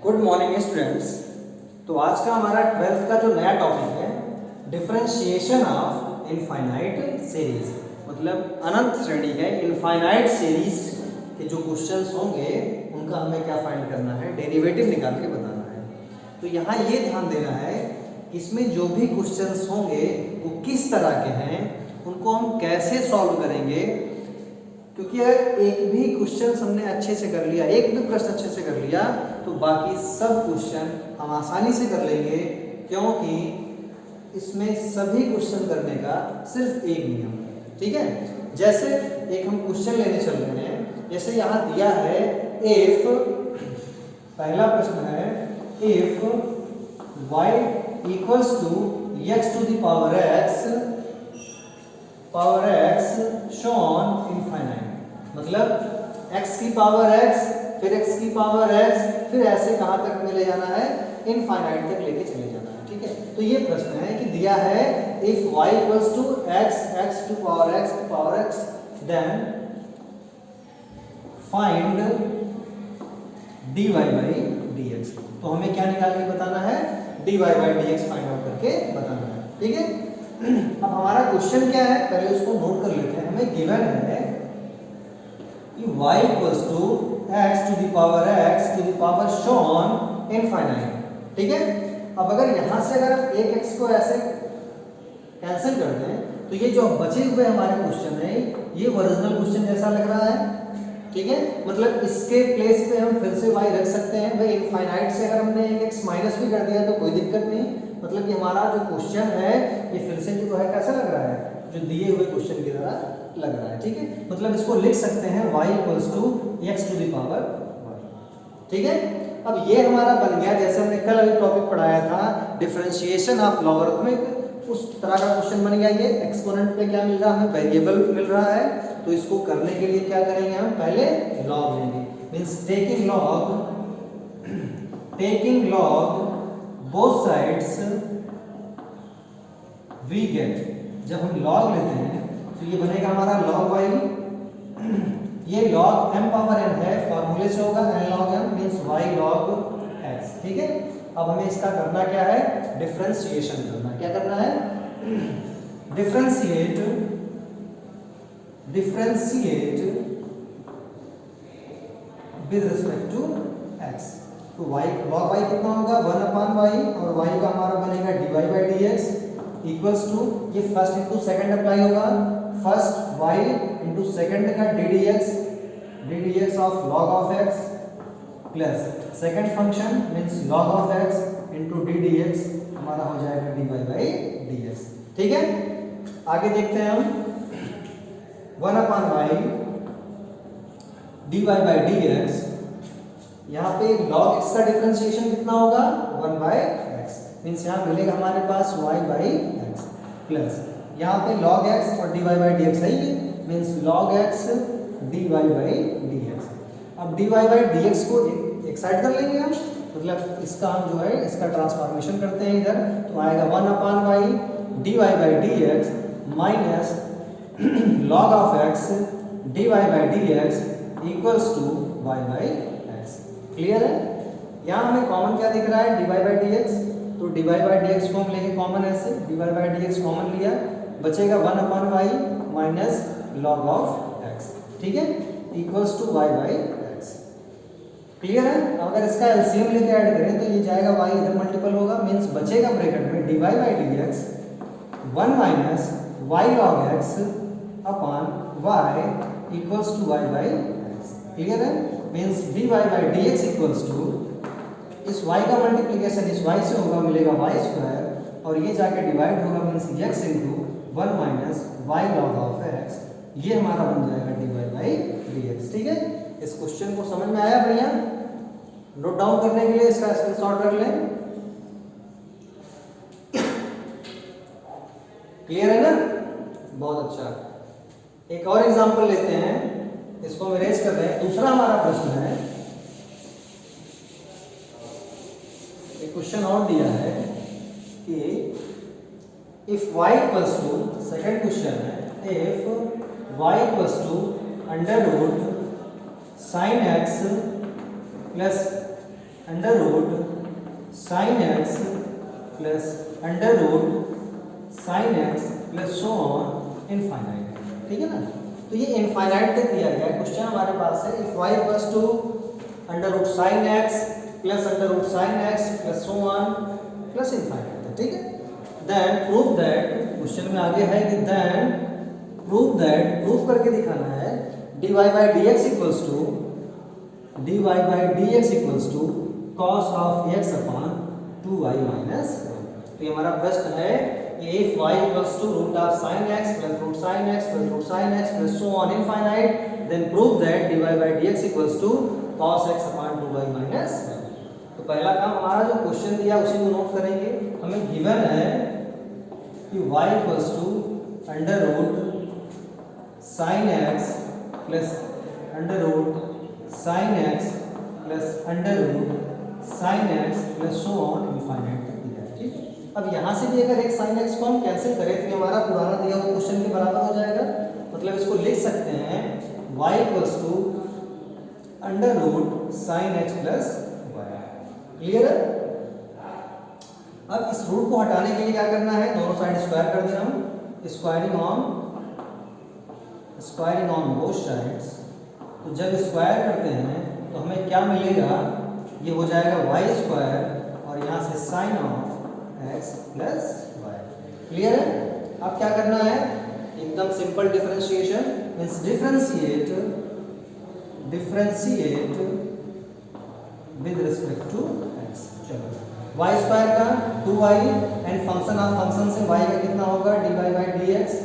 Good morning students. तो आज का हमारा 12th का जो नया टॉपिक है डिफरेंशिएशन ऑफ इनफाइनाइट सीरीज, मतलब अनंत श्रेणी है इनफाइनाइट सीरीज के जो क्वेश्चंस होंगे उनका हमें क्या फाइंड करना है, डेरिवेटिव निकाल के बताना है। तो यहाँ ये ध्यान देना है कि इसमें जो भी क्वेश्चंस होंगे वो किस तरह के हैं, उनको हम कैसे सॉल्व करेंगे। क्योंकि अगर एक भी क्वेश्चन हमने अच्छे से कर लिया, एक भी प्रश्न अच्छे से कर लिया, तो बाकी सब क्वेश्चन हम आसानी से कर लेंगे, क्योंकि इसमें सभी क्वेश्चन करने का सिर्फ एक नियम है। ठीक है, जैसे एक हम क्वेश्चन लेने चल रहे हैं, जैसे यहाँ दिया है इफ, पहला प्रश्न है if y equals to x to the power x so on infinite, मतलब x की पावर x, फिर x की पावर x, फिर ऐसे कहाँ तक हमें ले जाना है, इनफाइनाइट तक लेके चले जाना है। ठीक है, तो ये प्रश्न है कि दिया है if y equals to x to power x then find dy by dx। तो हमें क्या निकाल के बताना है, dy by dx find out करके बताना है। ठीक है, अब हमारा क्वेश्चन क्या है, पहले उसको नोट कर लेते हैं। हमें गिवन है कि y equals to x to the power so on infinite. ठीक है, अब अगर यहाँ से अगर हम एक x को ऐसे कैंसिल कर दें तो ये जो बचे हुए हमारे क्वेश्चन है ये ओरिजिनल क्वेश्चन जैसा लग रहा है। ठीक है, मतलब इसके प्लेस पे हम फिर से y रख सकते हैं। भाई इनफाइनाइट से अगर हमने एक x माइनस भी कर दिया तो कोई दिक्कत नहीं, मतलब कि हमारा जो क्वेश्चन है ये फिर से जो है कैसा लग रहा है, जो दिए हुए क्वेश्चन की तरह लग रहा है। ठीक है, मतलब इसको लिख सकते हैं y equals to x to the power y। ठीक है, अब ये हमारा बन गया, जैसे हमने कल अभी टॉपिक पढ़ाया था डिफरेंशिएशन ऑफ लॉगरिथमिक, उस तरह का क्वेश्चन बन गया। ये एक्सपोनेंट पे क्या मिल रहा है, हमें वेरिएबल मिल रहा है। तो इसको करने के लिए क्या करेंगे, हम पहले लॉग लेंगे, means taking log both sides we get. जब हम लॉग लेते हैं तो ये बनेगा हमारा log y, ये log m पावर n है, फॉर्मूले से होगा n log m means y log x। ठीक है, अब हमें इसका करना क्या है, डिफरेंशिएशन करना। क्या करना है, differentiate with respect to x। तो y log y कितना होगा, 1/y, और y का हमारा बनेगा dy by dx equals to, ये फर्स्ट इंटू सेकंड अप्लाई होगा, फर्स्ट y इंटू सेकंड का ddx of log of x plus second function means log of x into ddx हमारा हो जाएगा dy by dx। ठीक है, आगे देखते हैं हम 1/y dy by dx, यहाँ पे log x का डिफरेंशिएशन कितना होगा, 1/x, मींस यहाँ मिलेगा हमारे पास y by x प्लस यहाँ पे log x और dy by dx है, ये means log x dy by dx। अब dy by dx को एक साइड कर लेंगे हम, मतलब इसका हम जो है इसका ट्रांसफॉर्मेशन करते हैं इधर, तो आएगा 1/y dy by dx minus log of x dy by dx equals to y by x। Clear है, यहाँ हमें कॉमन क्या दिख रहा है, dy by dx, तो dy by dx को हम लेंगे कॉमन, ऐसे dy by dx कॉमन लिया, बचेगा 1/y minus log of x। ठीक है, equals to y by x। Clear है, अगर इसका एलसीएम लेके ऐड करें तो ये जाएगा y इधर मल्टीपल होगा, मींस बचेगा ब्रैकेट में dy by dx 1 minus y log x upon y equals to y by x। Clear है, means dy by dx equals to, इस y का मल्टीप्लिकेशन इस y से होगा, मिलेगा y स्क्वायर, और ये जाके डिवाइड होगा means x into 1 minus y log of x, ये हमारा बन जाएगा dy by dx। ठीक है, इस क्वेश्चन को समझ में आया बढ़िया, नोट डाउन करने के लिए इसका स्क्रीनशॉट रख लें। क्लियर है ना, बहुत अच्छा। एक और एग्जांपल लेते हैं, इसको हम अरेंज कर रहे हैं। दूसरा हमारा प्रश्न है, एक क्वेश्चन और दिया है कि if y equals to, second question है, if y equals to under root sine x plus under root sine x plus under root sine x plus so on infinite, ठीक है ना। तो ये इनफाइनाइट तक दिया गया है, क्वेश्चन हमारे पास है if y equals to under root sine x plus under root sine x plus so on plus infinite, ठीक है। देन प्रूव दैट, क्वेश्चन में आगे है कि देन प्रूव दैट, प्रूव करके दिखाना है dy by D x equals to dy by D x equals to cos of x upon 2y minus 1। तो ये हमारा प्रश्न है कि if y equals to root of sin x plus root sin x plus root sin x plus so on infinite, then prove that dy by dx equals to cos x upon 2y minus 1। तो पहला काम हमारा जो question दिया उसी को note करेंगे। हमें गिवन है कि y equals to under root sin x plus under root sin x plus under root sin x plus so on infinite तक दिया है, ठीक है। अब यहाँ से भी अगर एक sin x को हम कैंसिल करें तो हमारा पुराना दिया हुआ क्वेश्चन के बराबर हो जाएगा। मतलब इसको लिख सकते हैं y equals to under root sine x plus y. Clear है। अब इस रूट को हटाने के लिए क्या करना है, दोनों साइड स्क्वायर कर देना, हम स्क्वायरिंग ऑन बोथ साइड्स। तो जब स्क्वायर करते हैं तो हमें क्या मिलेगा, ये हो जाएगा वाई स्क्वायर और यहाँ से sine of x plus y. Clear है। अब क्या करना है, एकदम simple differentiation means differentiate with respect to x। चलो y स्क्वायर का 2y and function of function से y का कितना होगा dy by D x,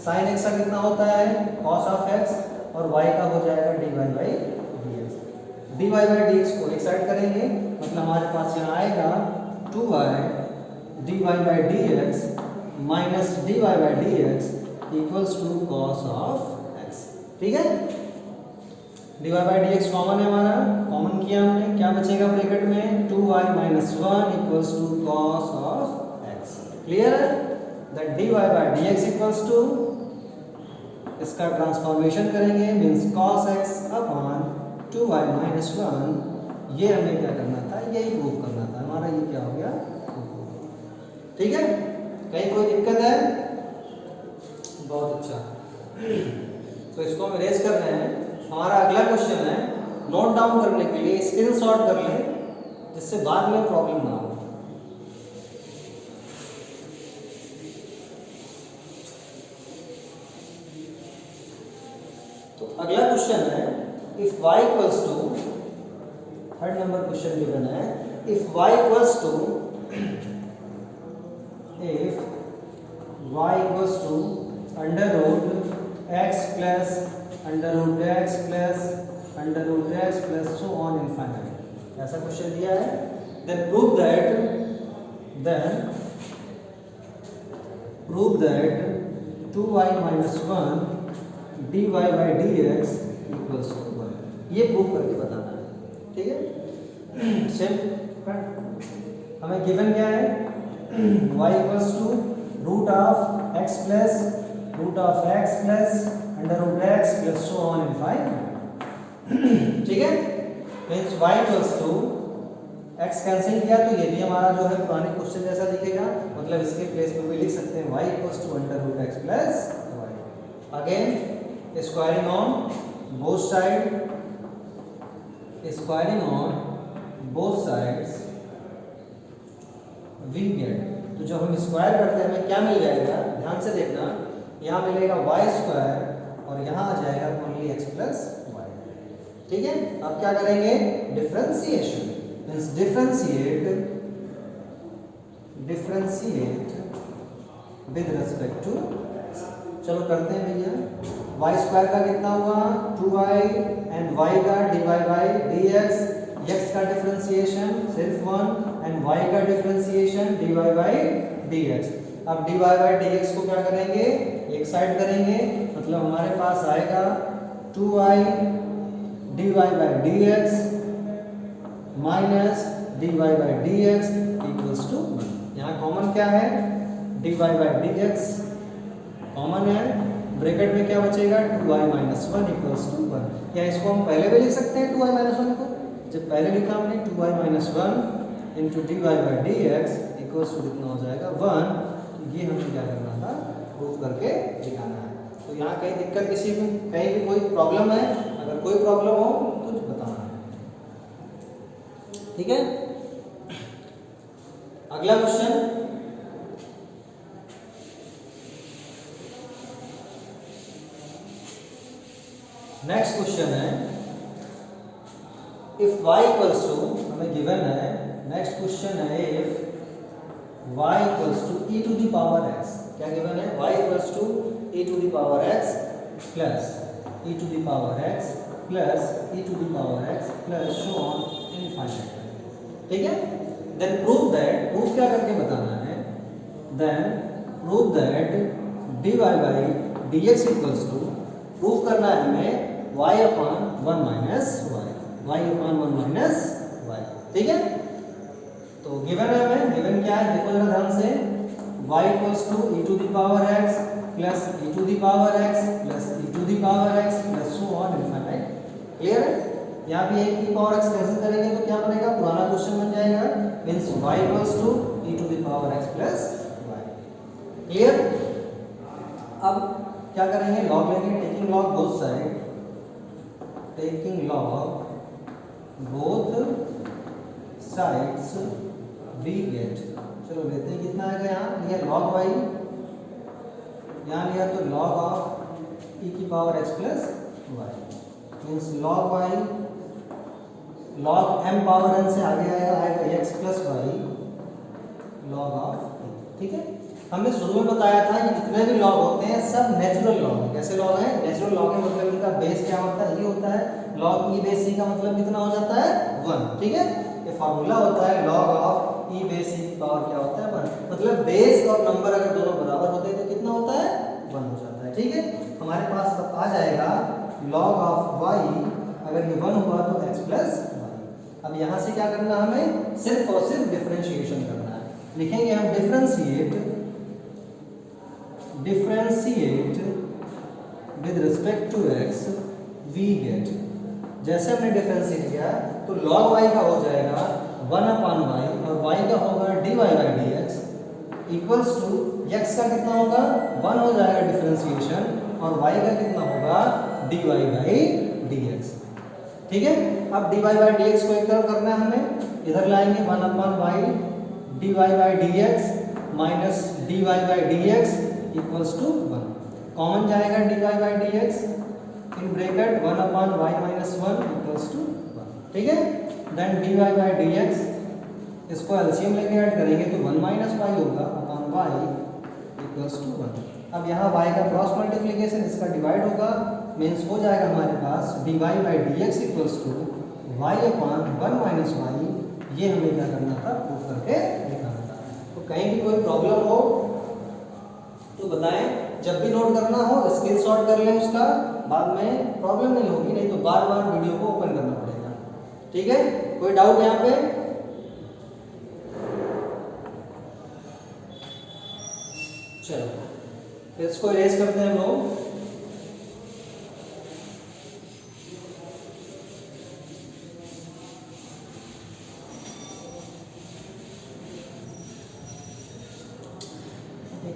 sine x का कितना होता है cos ऑफ x और y का हो जाएगा dy by D x. dy by D x को एक साइड करेंगे मतलब हमारे पास यहाँ आएगा 2y dy by D x minus dy by D x equals to cos of x। ठीक है, dy by D x common है हमारा, कॉमन किया हमने, क्या बचेगा ब्रैकेट में 2y minus 1 equals to cos of x। Clear है। That dy by D x equals to, इसका ट्रांसफॉर्मेशन करेंगे means cos x upon 2y minus 1। ये हमें क्या करना था, यही प्रूव करना था हमारा, ये क्या हो गया। ठीक है, कहीं कोई दिक्कत है? बहुत अच्छा। तो इसको हम इरेज कर रहे हैं। हमारा अगला क्वेश्चन है, नोट डाउन करने के लिए स्क्रीनशॉट कर लें जिससे बाद में प्रॉब्लम ना हो। तो अगला क्वेश्चन है if y equals to, third number question given है, if y equals to under root x plus under root x plus under root x plus so on infinite, ऐसा क्वेश्चन दिया है। Then prove that 2y minus 1 dy by D x equals to 1। ये prove करके बताना है। ठीक है, same हमें गिवन क्या है, y equals to root of x plus under root x plus so on infinite. ठीक है, means y equals to x cancel किया तो ये भी हमारा जो है पुराने क्वेश्चन जैसा दिखेगा, मतलब इसके प्लेस में भी लिख सकते हैं y equals to under root x plus y। Again squaring on both sides we get. तो जब हम स्क्वायर करते हैं हमें क्या मिल जाएगा, ध्यान से देखना, यहाँ मिलेगा y स्क्वायर और यहाँ आ जाएगा ओनली x प्लस वाई। ठीक है, अब क्या करेंगे, differentiation means differentiate with respect to. चलो करते हैं भैया, y स्क्वायर का कितना हुआ 2y एंड y का dy by D x, x का डिफरेंशिएशन सिर्फ 1 एंड y का डिफरेंशिएशन dy बाई dx। अब dy बाई dx को क्या करेंगे, एक साइड करेंगे, मतलब हमारे पास आएगा 2y dy by dx minus dy by dx equals to 1। यहाँ कॉमन क्या है, dy बाई dx कॉमन है, ब्रैकेट में क्या बचेगा 2y माइनस 1 इक्वल्स टू 1। या इसको हम पहले भी लिख सकते हैं 2y माइनस 1 को, जब पहले लिखा हमने 2y minus 1 into d y by D x equals to कितना हो जाएगा 1, तो ये हमें क्या करना था, प्रूफ करके दिखाना है। तो यहाँ कहीं दिक्कत किसी में कहीं भी कोई प्रॉब्लम है, अगर कोई प्रॉब्लम हो तो बताना है, ठीक है। अगला क्वेश्चन, नेक्स्ट क्वेश्चन है इफ y इक्वल्स टू, हमें गिवन है, नेक्स्ट क्वेश्चन है if y equals to e to the power x, क्या गिवन है, y equals to e to the power x plus e to the power x plus e to the power x plus so on infinite, ठीक है। Then prove that, proof क्या करके बताना है, then prove that dy by dx equals to, proof करना है हमें y upon 1 minus y upon 1 minus y, ठीक है। तो गिवन है हमें, गिवन क्या है देखो जरा ध्यान से, y equals to e to the power x plus e to the power x plus e to the power x plus so on infinite, clear है। यहाँ भी एक की पावर x कैंसिल करेंगे तो क्या बनेगा, पुराना क्वेश्चन बन जाएगा, means y equals to e to the power x plus y, clear. अब क्या करेंगे, लॉग लेंगे, taking log both side, taking log both sides we get, चलो लेते हैं, कितना आएगा, यहाँ लिया लॉग वाई, यहाँ लिया तो लॉग ऑफ e की power x plus y, means log y, log m power n से आगे आएगा x plus y log of e, ठीक है। हमने शुरू में बताया था कि जितने भी लॉग होते हैं सब नेचुरल लॉग हैं, कैसे लॉग हैं, नेचुरल लॉग है, मतलब इनका बेस क्या होता है, ये होता है, लॉग ई बेस ई का मतलब कितना हो जाता है 1, ठीक है। ये फार्मूला होता है लॉग ऑफ ई बेस ई की पावर क्या होता है 1, मतलब बेस और नंबर अगर दोनों बराबर होते हैं तो कितना होता है 1 हो जाता है, ठीक है। हमारे पास तब आ जाएगा लॉग ऑफ वाई, अगर ये 1 हुआ तो x प्लस वाई। अब यहाँ से क्या करना है, हमें सिर्फ और सिर्फ डिफरेंशिएशन करना है, लिखेंगे हम differentiate with respect to x we get, जैसे हमने डिफरेंशिएट किया तो log y का हो जाएगा 1 अपॉन y और y का होगा dy by dx equals to x का कितना होगा 1 हो जाएगा डिफरेंशिएशन और y का कितना होगा dy बाई dx, ठीक है। अब dy बाई dx को एक तरफ करना है हमें, इधर लाएंगे 1 upon y dy by dx minus dy by dx equals to 1, common जाएगा dy बाई dx इन bracket 1 upon y minus 1 equals to 1, ठीक है। देन dy बाई dx, इसको एलसीएम लेके ऐड करेंगे तो 1 माइनस y होगा अपॉन y इक्वल्स टू 1। अब यहाँ y का क्रॉस मल्टीप्लिकेशन इसका डिवाइड होगा, मीन्स हो जाएगा हमारे पास dy by dx equals to y upon 1 minus y, ये हमें क्या करना था, प्रूफ करके दिखाना था। तो कहीं भी कोई प्रॉब्लम हो तो बताएं, जब भी नोट करना हो स्क्रीनशॉट कर लें उसका, बाद में प्रॉब्लम नहीं होगी, नहीं तो बार बार वीडियो को ओपन करना पड़ेगा, ठीक है। कोई डाउट यहाँ पे, चलो फिर इसको इरेज करते हैं हम लोग।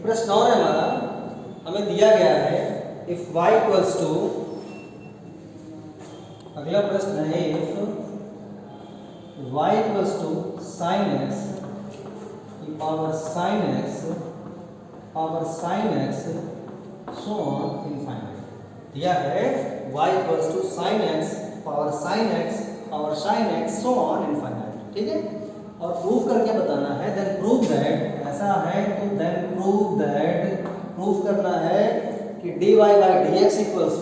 प्रश्न और है हमारा, हमें दिया गया है इफ y इक्वल्स टू, अगला प्रश्न है if y equals to sine x की power sine x so on infinite, दिया है y equals to sine x power sine x so on infinite, ठीक है। और प्रूफ करके बताना है, देन प्रूव दैट, ऐसा है तो देन प्रूव दैट, प्रूफ करना है कि dy by dx equals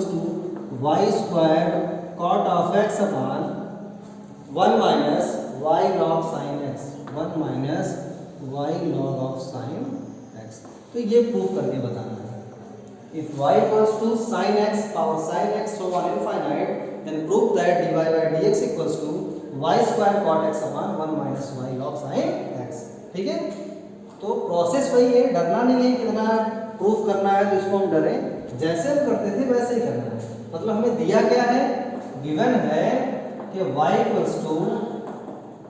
to y square cot of x upon 1 minus y log sine x, 1 minus y log of sine x, तो ये प्रूफ करके बताना है। If y equals to sine x power sine x so on infinite, then prove that dy by dx equals to y square cot x upon 1 minus y log sin x, ठीक है। तो process वही है, डरना नहीं है, कितना proof करना है तो इसको हम डरें, जैसे हम करते थे वैसे ही करना है। मतलब हमें दिया क्या है, गिवन है कि y equals to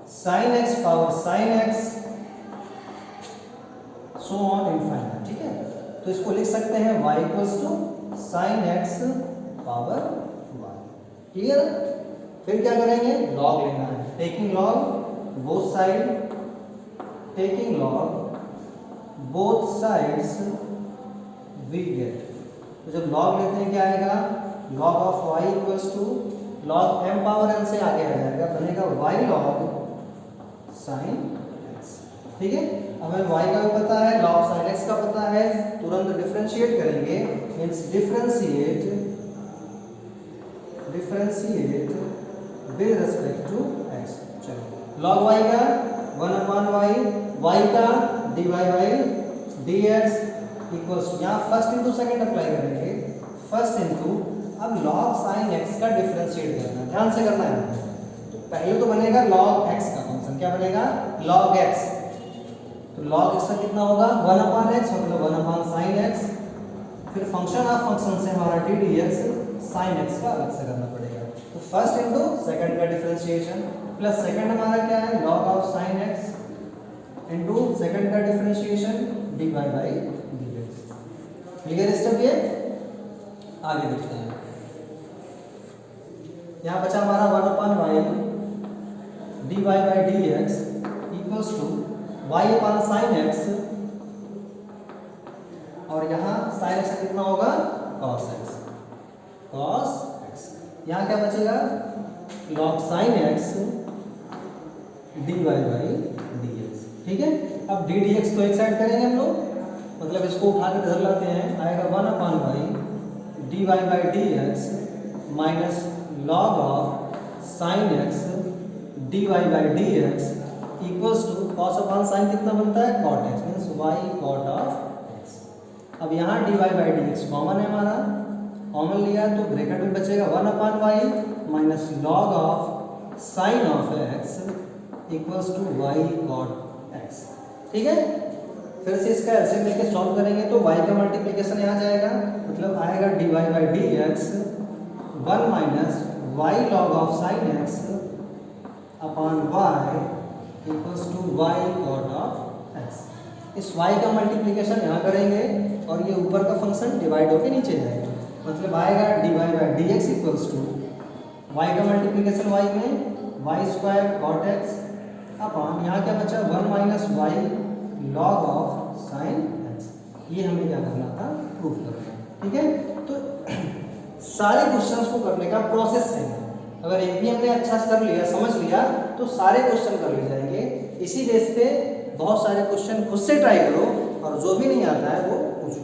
sine x power sine x so on infinite, ठीक है। तो इसको लिख सकते हैं y equals to sine x power y, clear. फिर क्या करेंगे, लॉग लेना है, taking log both side, taking log both sides we get. तो जब लॉग लेते हैं क्या आएगा, log of y equals to log m power n से आगे आ जाएगा, बनेगा y लॉग साइन x, ठीक है। अब हमें y का भी पता है, लॉग साइन x का पता है, तुरंत डिफरेंशिएट करेंगे, means differentiate with respect to x। चलो लॉग y का 1/y, y का dy बाई dx इक्वल्स, यहाँ फर्स्ट इंटू सेकंड अप्लाई करेंगे, फर्स्ट इंटू, अब लॉग साइन x का डिफरेंशिएट करना है, ध्यान से करना है। तो पहले तो बनेगा लॉग x का फंक्शन, क्या बनेगा, लॉग x। तो लॉग x का कितना होगा 1/x, मतलब 1/sin x, फिर फंक्शन ऑफ फंक्शन से हमारा d dx sin x का अलग से करना पड़ेगा। तो फर्स्ट इंटू सेकंड का डिफरेंशिएशन, प्लस सेकंड हमारा क्या है, log of sin x into second का differentiation dy by dx। Clear step ये, आगे देखते हैं। यहाँ बचा हमारा 1/y dy by dx equals to y upon sin x, और यहाँ sin x कितना होगा cos x, यहाँ क्या बचेगा, log sin x dy by dx, ठीक है। अब d dx को एक साइड करेंगे हम लोग, मतलब इसको उठा के इधर लाते हैं, आएगा 1/y dy by dx minus log of sin x dy by dx equals to cos upon sin कितना बनता है, cot x, means y cot of x। अब यहाँ dy बाई dx कॉमन है हमारा, कॉमन लिया तो ब्रैकेट में बचेगा 1/y minus log of sin of x equals to y cot x, ठीक है। फिर से इसका एलसीएम लेके सॉल्व करेंगे तो y का मल्टीप्लिकेशन यहाँ जाएगा, मतलब आएगा dy by dx 1 minus y log of sin x upon y equals to y cot of x। इस y का मल्टीप्लिकेशन यहाँ करेंगे और ये ऊपर का फंक्शन डिवाइड होके नीचे जाएगा, मतलब आएगा dy by dx equals to y का मल्टीप्लिकेशन y में y square cot x upon यहाँ क्या बचा 1 minus y log of sin x। ये हमें क्या करना था, प्रूफ करना, ठीक है। तो सारे क्वेश्चंस को करने का प्रोसेस है, अगर एक भी हमने अच्छा से कर लिया, समझ लिया, तो सारे क्वेश्चन कर ले जाएंगे। इसी बेस पे बहुत सारे क्वेश्चन खुद से ट्राई करो और जो भी नहीं आता है वो पूछो।